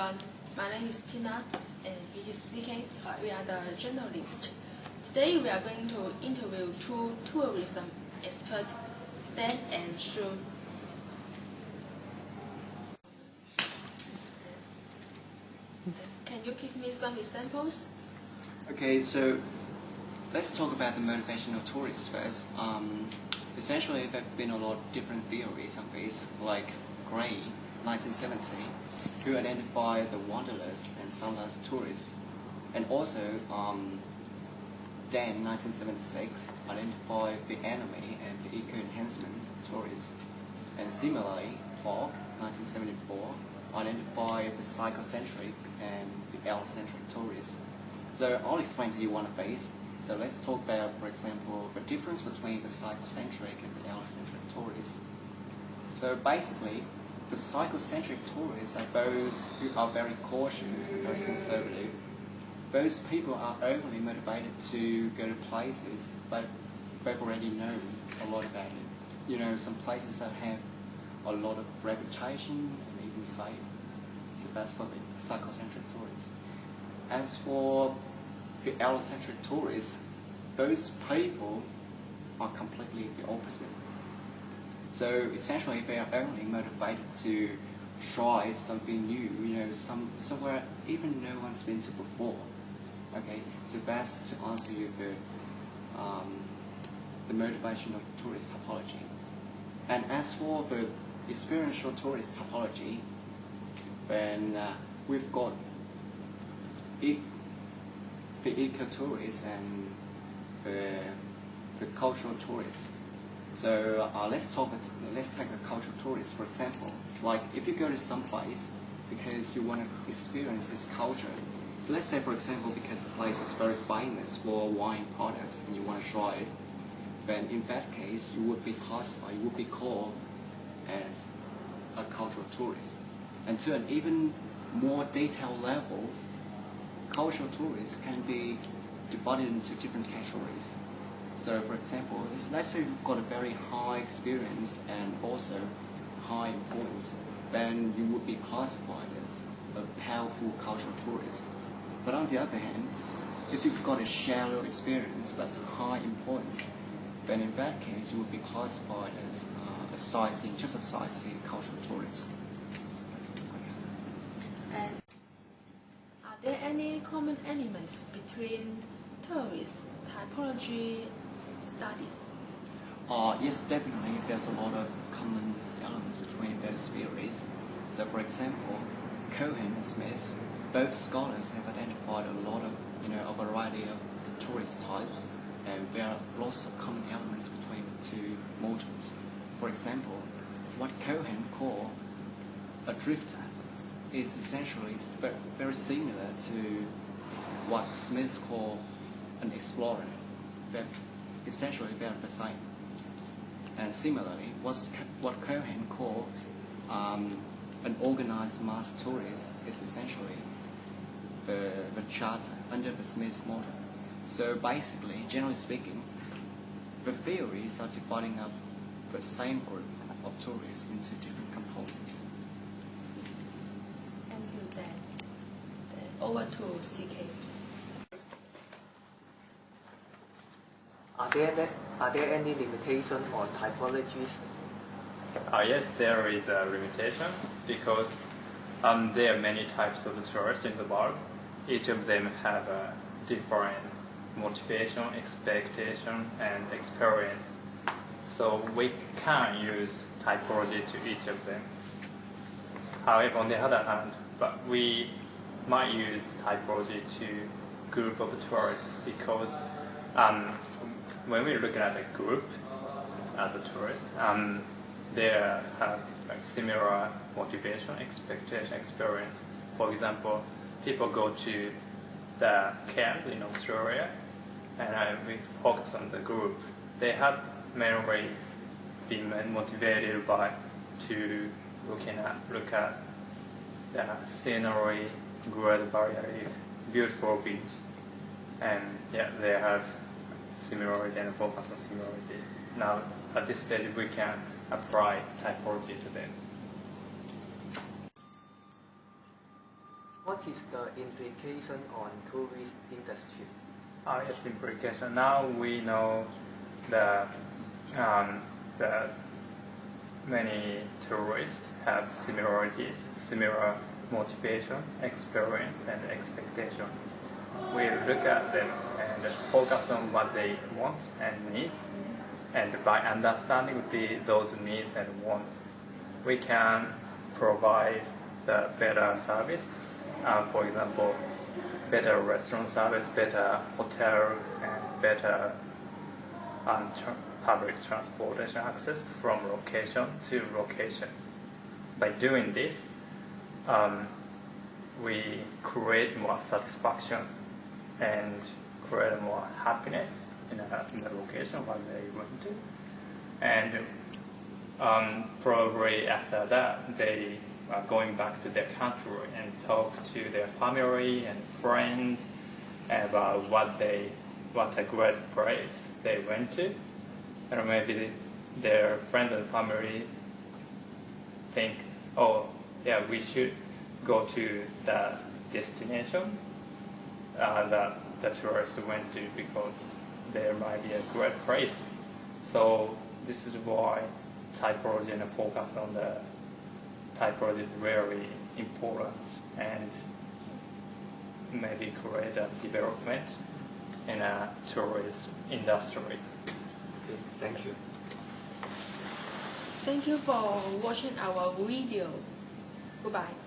everyone, my name is Tina and it is CK. We are the journalists. Today we are going to interview two tourism experts, Dan and Shu. Can you give me some examples? Okay, so let's talk about the motivation of tourists first. Essentially, there have been a lot of different theories on this, like Gray, 1970, who identified the wanderlust and sunless tourists, and also Dan, 1976, identified the enemy and the eco-enhancement tourists, and similarly, Fogg, 1974, identified the psychocentric and the allocentric tourists. So I'll explain to you one of these. So let's talk about, for example, the difference between the psychocentric and the allocentric tourists. So basically, the psychocentric tourists are those who are very cautious and very conservative. Those people are overly motivated to go to places but they've already known a lot about it. You know, some places that have a lot of reputation and even safe. So that's for the psychocentric tourists. As for the allocentric tourists, those people are completely the opposite. So essentially, they are only motivated to try something new, you know, somewhere even no one's been to before. Okay, so that's to answer you the motivation of tourist topology. And as for the experiential tourist topology, then we've got the eco-tourists and the cultural tourists. So let's take a cultural tourist, for example. Like if you go to some place because you want to experience this culture. So let's say, for example, because the place is very famous for wine products and you want to try it, then in that case you would be classified, you would be called as a cultural tourist. And to an even more detailed level, cultural tourists can be divided into different categories. So for example, let's say you've got a very high experience and also high importance, then you would be classified as a powerful cultural tourist. But on the other hand, if you've got a shallow experience but high importance, then in that case you would be classified as just a sightseeing cultural tourist. And are there any common elements between tourist typology studies? Yes, definitely. There's a lot of common elements between those theories. So, for example, Cohen and Smith, both scholars have identified a variety of tourist types, and there are lots of common elements between the two modules. For example, what Cohen called a drifter is essentially very similar to what Smith called an explorer. Essentially, they are the same. And similarly, what Cohen calls an organized mass tourist is essentially the charter under the Smith model. So basically, generally speaking, the theories are dividing up the same group of tourists into different components. Thank you, Dan. Over to CK. Are there any limitation on typologies? Yes, there is a limitation because there are many types of tourists in the world. Each of them have a different motivation, expectation, and experience. So we can use typology to each of them. However, on the other hand, we might use typology to group of tourists because when we're looking at a group as a tourist, they have similar motivation, expectation, experience. For example, people go to the camps in Australia, and we focus on the group. They have mainly been motivated to look at the scenery, great barrier reef, beautiful beach, and yeah, they have similarity and focus on similarity. Now, at this stage, we can apply typology to them. What is the implication on tourist industry? Its implication. Now we know that many tourists have similarities, similar motivation, experience, and expectation. We look at them and focus on what they want and needs, and by understanding those needs and wants, we can provide the better service. For example, better restaurant service, better hotel, and better public transportation access from location to location. By doing this, we create more satisfaction and create more happiness in the location where they went to. And probably after that, they are going back to their country and talk to their family and friends about what a great place they went to. And maybe their friends and family think, oh, yeah, we should go to the destination that the tourists went to because there might be a great place. So this is why typology and focus on the typology is very important and maybe create a development in a tourist industry. Okay, thank you. Thank you for watching our video. Goodbye.